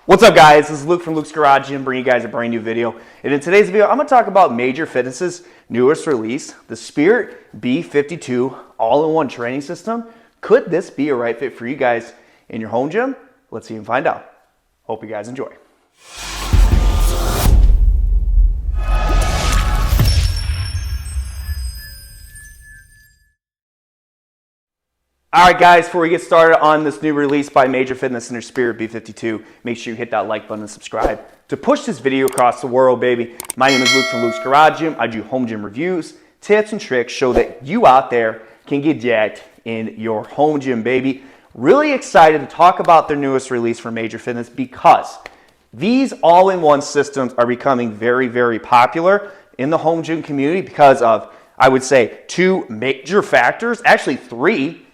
What's up, guys? This is Luke from Luke's Garage Gym, bringing you guys a brand new video. And in today's video, I'm going to talk about Major Fitness's newest release, the Spirit B52 all-in-one training system. Could this be a right fit for you guys in your home gym? Let's see and find out. Hope you guys enjoy. Alright guys, before we get started on this new release by Major Fitness and their Spirit B52, make sure you hit that like button and subscribe to push this video across the world, baby. My name is Luke from Luke's Garage Gym. I do home gym reviews, tips, and tricks so that you out there can get jacked in your home gym, baby. Really excited to talk about their newest release from Major Fitness because these all-in-one systems are becoming very, very popular in the home gym community because of, I would say, two major factors, actually three: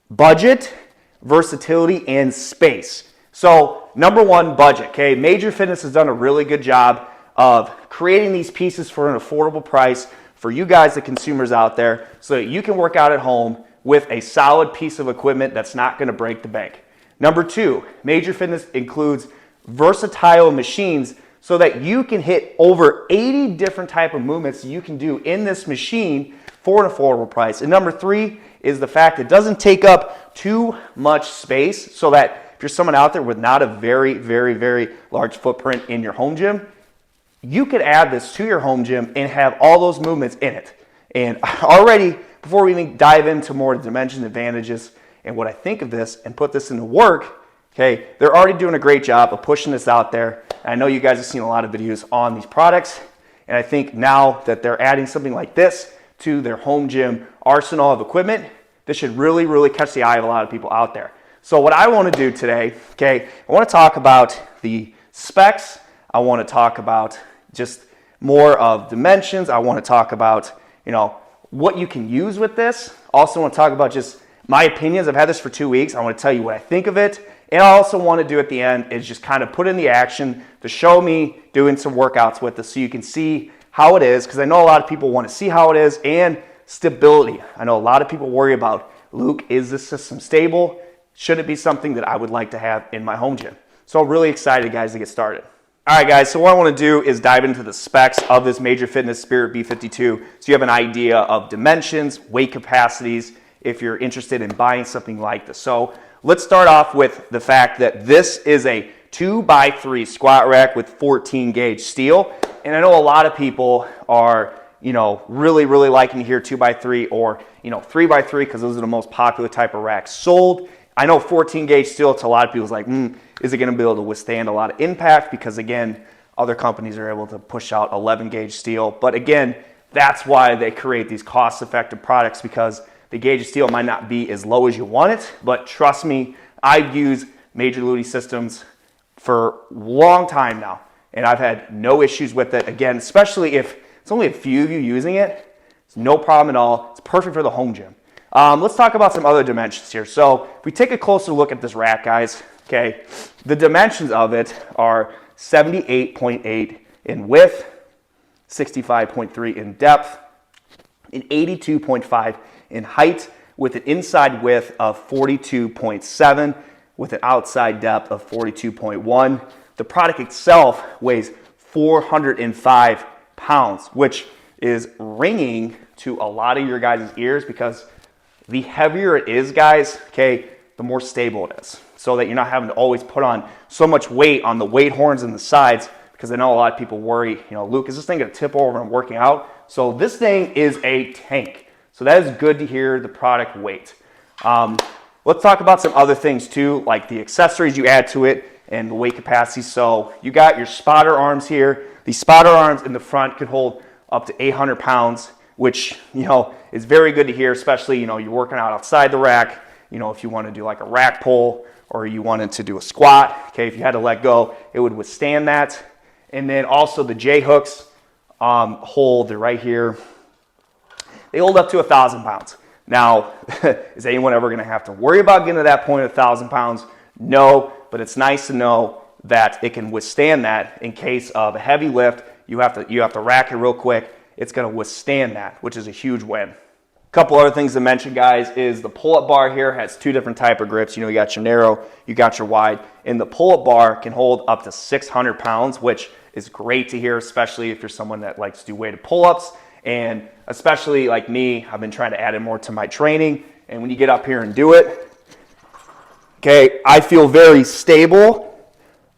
budget, versatility, and space. So number one, budget. Okay, Major Fitness has done a really good job of creating these pieces for an affordable price for you guys, the consumers out there, so that you can work out at home with a solid piece of equipment that's not going to break the bank. Number two, Major Fitness includes versatile machines so that you can hit over 80 different type of movements you can do in this machine for an affordable price. And number three is the fact it doesn't take up too much space, so that if you're someone out there with not a very, very, very large footprint in your home gym, you could add this to your home gym and have all those movements in it. And already, before we even dive into more dimension advantages and what I think of this and put this into work, okay, they're already doing a great job of pushing this out there. And I know you guys have seen a lot of videos on these products, and I think now that they're adding something like this to their home gym arsenal of equipment, this should really, really catch the eye of a lot of people out there. So what I want to do today, okay, I want to talk about the specs. I want to talk about just more of dimensions. I want to talk about, what you can use with this. Also want to talk about just my opinions. I've had this for 2 weeks. I want to tell you what I think of it. And I also want to do at the end is just kind of put in the action to show me doing some workouts with this so you can see how it is, because I know a lot of people want to see how it is, and stability. I know a lot of people worry about, Luke, is this system stable? Should it be something that I would like to have in my home gym? So I'm really excited, guys, to get started. All right, guys, so what I want to do is dive into the specs of this Major Fitness Spirit B52 so you have an idea of dimensions, weight capacities, if you're interested in buying something like this. So let's start off with the fact that this is a 2x3 squat rack with 14 gauge steel. And I know a lot of people are, really, really liking to hear 2x3 or, 3x3 because those are the most popular type of racks sold. I know 14 gauge steel to a lot of people's like, is it going to be able to withstand a lot of impact? Because again, other companies are able to push out 11 gauge steel. But again, that's why they create these cost-effective products, because the gauge of steel might not be as low as you want it. But trust me, I've used Major Ludi systems for a long time now, and I've had no issues with it. Again, especially if it's only a few of you using it, it's no problem at all. It's perfect for the home gym. Let's talk about some other dimensions here. So if we take a closer look at this rack, guys, okay, the dimensions of it are 78.8 in width, 65.3 in depth, and 82.5 in height, with an inside width of 42.7, with an outside depth of 42.1. The product itself weighs 405 pounds, which is ringing to a lot of your guys' ears, because the heavier it is, guys, okay, the more stable it is, so that you're not having to always put on so much weight on the weight horns and the sides, because I know a lot of people worry, Luke, is this thing going to tip over when I'm working out? So this thing is a tank. So that is good to hear the product weight. Let's talk about some other things too, like the accessories you add to it and the weight capacity. So you got your spotter arms here. These spotter arms in the front could hold up to 800 pounds, which, is very good to hear, especially, you're working out outside the rack, if you want to do like a rack pull or you wanted to do a squat, okay, if you had to let go, it would withstand that. And then also the J hooks hold, they're right here. They hold up to 1,000 pounds. Now, is anyone ever going to have to worry about getting to that point of 1,000 pounds? No, but it's nice to know that it can withstand that in case of a heavy lift. You have to rack it real quick. It's going to withstand that, which is a huge win. Couple other things to mention, guys, is the pull-up bar here has two different type of grips. You know, you got your narrow, you got your wide, and the pull-up bar can hold up to 600 pounds, which is great to hear, especially if you're someone that likes to do weighted pull-ups. And especially like me, I've been trying to add it more to my training. And when you get up here and do it, okay, I feel very stable,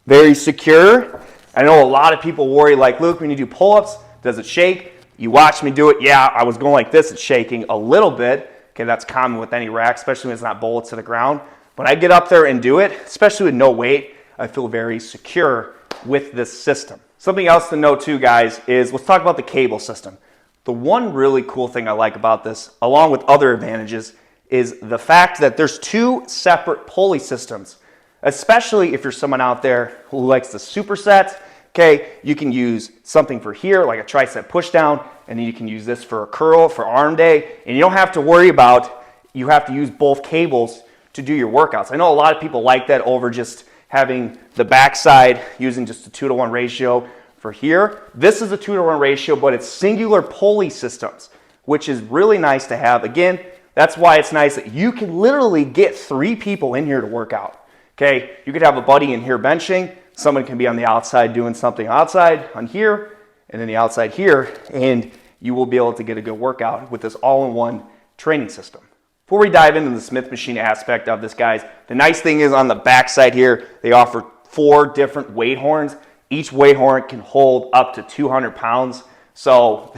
very secure. I know a lot of people worry, like, Luke, when you do pull-ups, does it shake? You watch me do it. Yeah, I was going like this. It's shaking a little bit. Okay, that's common with any rack, especially when it's not bolted to the ground. When I get up there and do it, especially with no weight, I feel very secure with this system. Something else to note too, guys, is let's talk about the cable system. The one really cool thing I like about this, along with other advantages, is the fact that there's two separate pulley systems, especially if you're someone out there who likes the supersets. Okay, you can use something for here, like a tricep push down, and then you can use this for a curl, for arm day, and you don't have to worry about, you have to use both cables to do your workouts. I know a lot of people like that over just having the backside using just a 2-to-1 ratio for here. This is a 2-to-1 ratio, but it's singular pulley systems, which is really nice to have. Again, that's why it's nice that you can literally get 3 people in here to work out. Okay, you could have a buddy in here benching, someone can be on the outside doing something outside on here, and then the outside here, and you will be able to get a good workout with this all-in-one training system. Before we dive into the Smith machine aspect of this, guys, the nice thing is on the back side here, they offer 4 different weight horns. Each weight horn can hold up to 200 pounds. So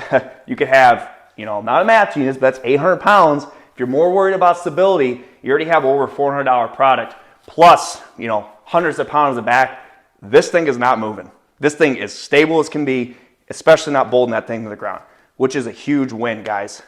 you could have, you know, not a math genius, but that's 800 pounds. If you're more worried about stability, you already have over $400 product, plus, you know, hundreds of pounds of back. This thing is not moving. This thing is stable as can be, especially not bolting that thing to the ground, which is a huge win, guys.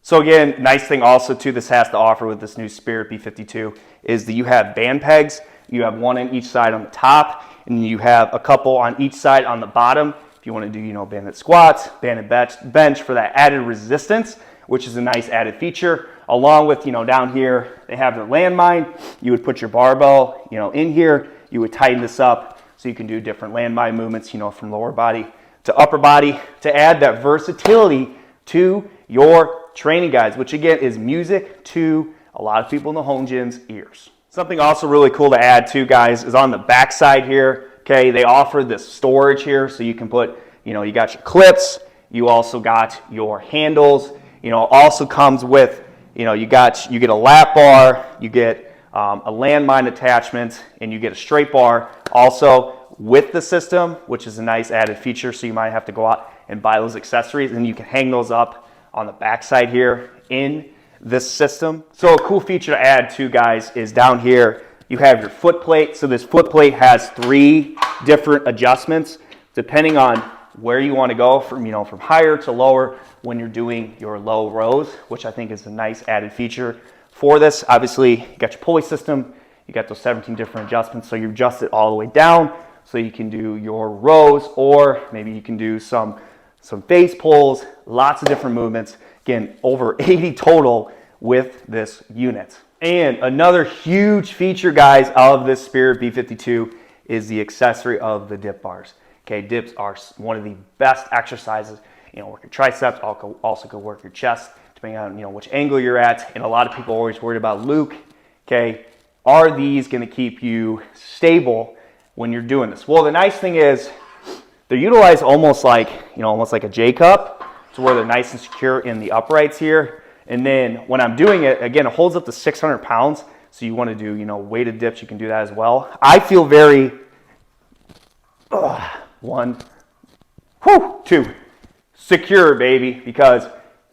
So again, nice thing also too this has to offer with this new Spirit B52 is that you have band pegs. You have one on each side on the top, and you have a couple on each side on the bottom. If you want to do, you know, banded squats, banded bench for that added resistance, which is a nice added feature. Along with, you know, down here, they have their landmine. You would put your barbell, you know, in here. You would tighten this up so you can do different landmine movements, you know, from lower body to upper body to add that versatility to your training, guys, which again is music to a lot of people in the home gym's ears. Something also really cool to add too, guys, is on the back side here. Okay, they offer this storage here, so you can put, you know, you got your clips, you also got your handles. You know, also comes with, you know, you get a lap bar, you get a landmine attachment, and you get a straight bar also with the system, which is a nice added feature. So you might have to go out and buy those accessories, and you can hang those up on the back side here in this system. So a cool feature to add too, guys, is down here you have your foot plate. So this foot plate has 3 different adjustments depending on where you want to go from, you know, from higher to lower when you're doing your low rows, which I think is a nice added feature for this. Obviously, you got your pulley system, you got those 17 different adjustments, so you adjust it all the way down so you can do your rows, or maybe you can do some face pulls, lots of different movements. Again, over 80 total with this unit. And another huge feature, guys, of this Spirit B52 is the accessory of the dip bars. Okay, dips are one of the best exercises. You know, work your triceps, also go work your chest, depending on, you know, which angle you're at. And a lot of people are always worried about, Luke, okay, are these going to keep you stable when you're doing this? Well, the nice thing is they're utilized almost like a J cup, to where they're nice and secure in the uprights here. And then when I'm doing it, again, it holds up to 600 pounds. So you want to do, you know, weighted dips, you can do that as well. I feel very, 1, 2, secure, baby, because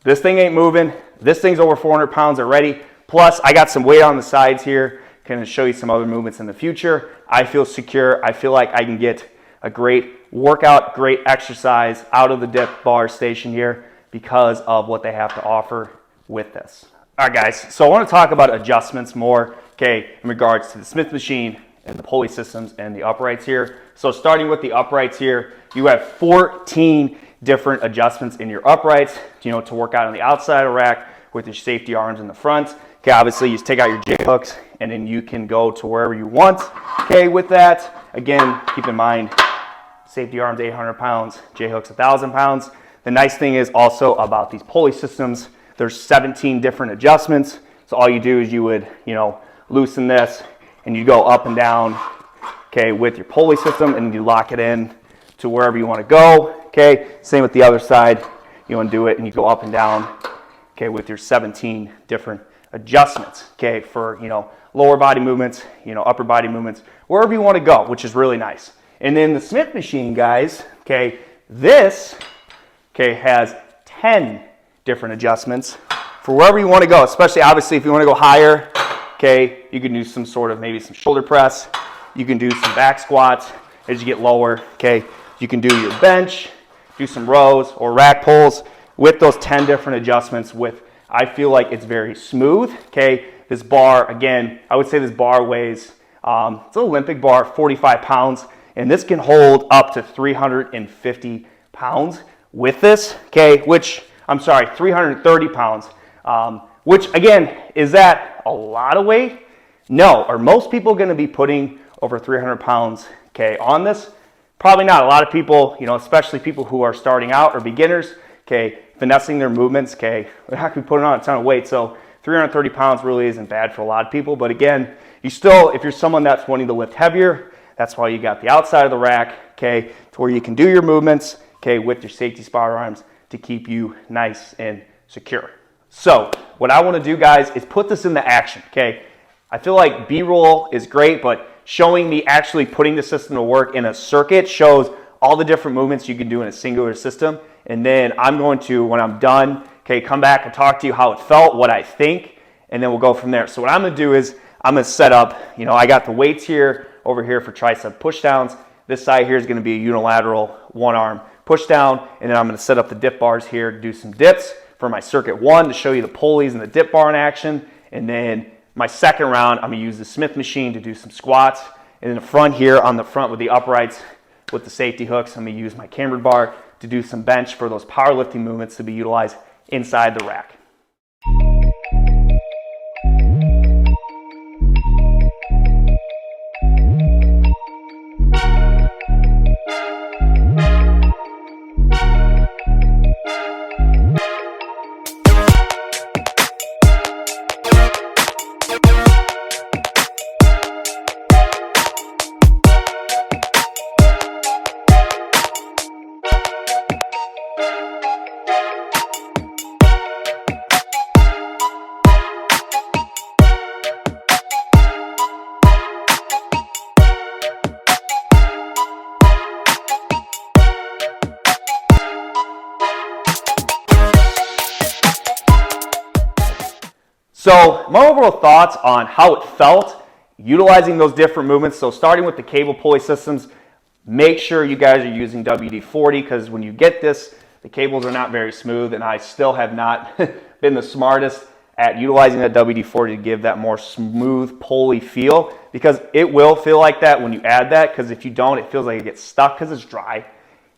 this thing ain't moving. This thing's over 400 pounds already. Plus, I got some weight on the sides here. Can show you some other movements in the future. I feel secure. I feel like I can get a great workout, great exercise out of the dip bar station here because of what they have to offer with this. All right, guys, so I want to talk about adjustments more, okay, in regards to the Smith machine and the pulley systems and the uprights here. So starting with the uprights here, you have 14 different adjustments in your uprights, you know, to work out on the outside of the rack with your safety arms in the front. Okay, obviously you just take out your J hooks and then you can go to wherever you want. Okay, with that, again, keep in mind, safety arms 800 pounds, J hooks 1,000 pounds. The nice thing is also about these pulley systems, there's 17 different adjustments. So all you do is you would, loosen this and you go up and down, okay, with your pulley system, and you lock it in to wherever you want to go, okay. Same with the other side. You undo it and you go up and down, okay, with your 17 different adjustments, okay, for, lower body movements, upper body movements, wherever you want to go, which is really nice. And then the Smith machine, guys, okay, this, okay, has 10 different adjustments for wherever you want to go, especially obviously if you want to go higher, okay, you can do some sort of maybe some shoulder press, you can do some back squats as you get lower, okay, you can do your bench, do some rows or rack pulls with those 10 different adjustments with, I feel like it's very smooth, okay. This bar, again, I would say this bar weighs, it's an Olympic bar, 45 pounds, and this can hold up to 350 pounds with this, okay, 330 pounds, which again, is that a lot of weight? No. Are most people going to be putting over 300 pounds, okay, on this? Probably not. A lot of people, especially people who are starting out or beginners, okay, finessing their movements, okay, they're not going to be putting on a ton of weight, so 330 pounds really isn't bad for a lot of people. But again, if you're someone that's wanting to lift heavier, that's why you got the outside of the rack, okay, to where you can do your movements, okay, with your safety spotter arms to keep you nice and secure. So what I want to do, guys, is put this into action, okay? I feel like B-roll is great, but showing me actually putting the system to work in a circuit shows all the different movements you can do in a singular system. And then I'm going to, when I'm done, okay, come back and talk to you how it felt, what I think, and then we'll go from there. So what I'm going to do is I'm going to set up, I got the weights here, over here for tricep push downs. This side here is going to be a unilateral one arm push down, and then I'm going to set up the dip bars here to do some dips for my circuit 1 to show you the pulleys and the dip bar in action. And then my second round, I'm going to use the Smith machine to do some squats. And in the front here, on the front with the uprights, with the safety hooks, I'm going to use my cambered bar to do some bench for those powerlifting movements to be utilized inside the rack. So my overall thoughts on how it felt utilizing those different movements. So starting with the cable pulley systems, make sure you guys are using WD-40 because when you get this, the cables are not very smooth, and I still have not been the smartest at utilizing that WD-40 to give that more smooth pulley feel, because it will feel like that when you add that, because if you don't, it feels like it gets stuck because it's dry.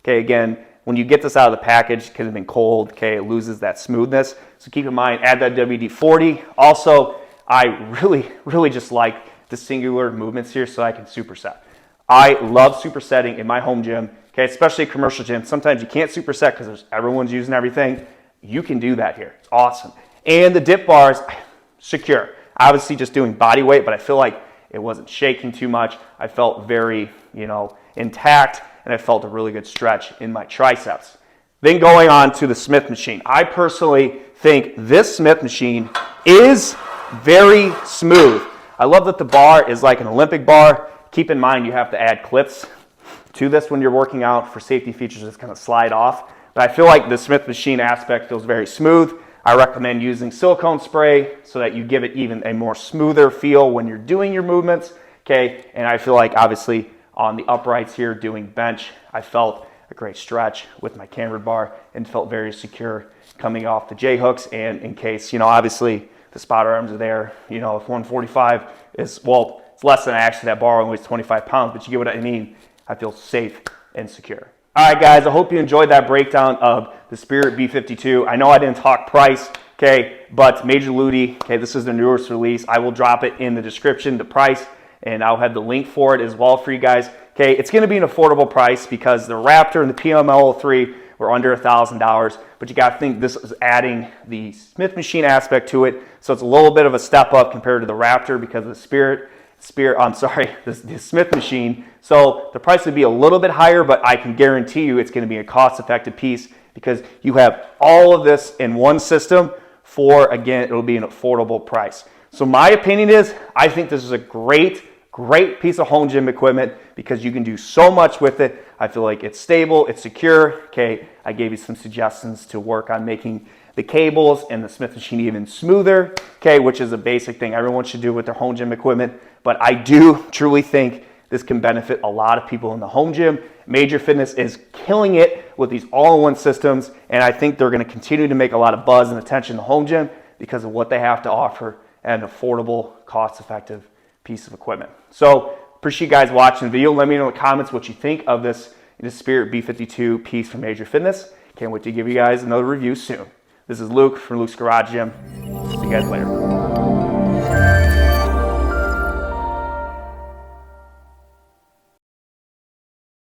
Okay, again, when you get this out of the package, because it's been cold, okay, it loses that smoothness. So keep in mind, add that WD-40. Also, I really just like the singular movements here so I can superset. I love supersetting in my home gym, okay, especially a commercial gym. Sometimes you can't superset because everyone's using everything. You can do that here. It's awesome. And the dip bars, secure. Obviously just doing body weight, but I feel like it wasn't shaking too much. I felt very, intact, and I felt a really good stretch in my triceps. Then going on to the Smith machine. I personally think this Smith machine is very smooth. I love that the bar is like an Olympic bar. Keep in mind you have to add clips to this when you're working out for safety features that's going to slide off. But I feel like the Smith machine aspect feels very smooth. I recommend using silicone spray so that you give it even a more smoother feel when you're doing your movements. Okay, and I feel like obviously on the uprights here doing bench, I felt a great stretch with my cambered bar and felt very secure coming off the J hooks. And in case, obviously the spotter arms are there, if 145 is, well, it's less than actually that bar only weighs 25 pounds, but you get what I mean. I feel safe and secure. All right, guys, I hope you enjoyed that breakdown of the Spirit B52. I know I didn't talk price, okay, but Major Ludi, okay, this is the newest release. I will drop it in the description, the price, and I'll have the link for it as well for you guys. Okay, it's going to be an affordable price because the Raptor and the PML03 We're under $1,000, but you got to think this is adding the Smith machine aspect to it. So it's a little bit of a step up compared to the Raptor because of the the Smith machine. So the price would be a little bit higher, but I can guarantee you it's going to be a cost-effective piece because you have all of this in one system for, again, it'll be an affordable price. So my opinion is, I think this is a great piece of home gym equipment because you can do so much with it. I feel like it's stable, it's secure. Okay, I gave you some suggestions to work on making the cables and the Smith machine even smoother, okay, which is a basic thing everyone should do with their home gym equipment. But I do truly think this can benefit a lot of people in the home gym. Major Fitness is killing it with these all-in-one systems, and I think they're going to continue to make a lot of buzz and attention in the home gym because of what they have to offer and an affordable, cost-effective piece of equipment. So appreciate you guys watching the video. Let me know in the comments what you think of this Spirit B52 piece from Major Fitness. Can't wait to give you guys another review soon. This is Luke from Luke's Garage Gym. See you guys later.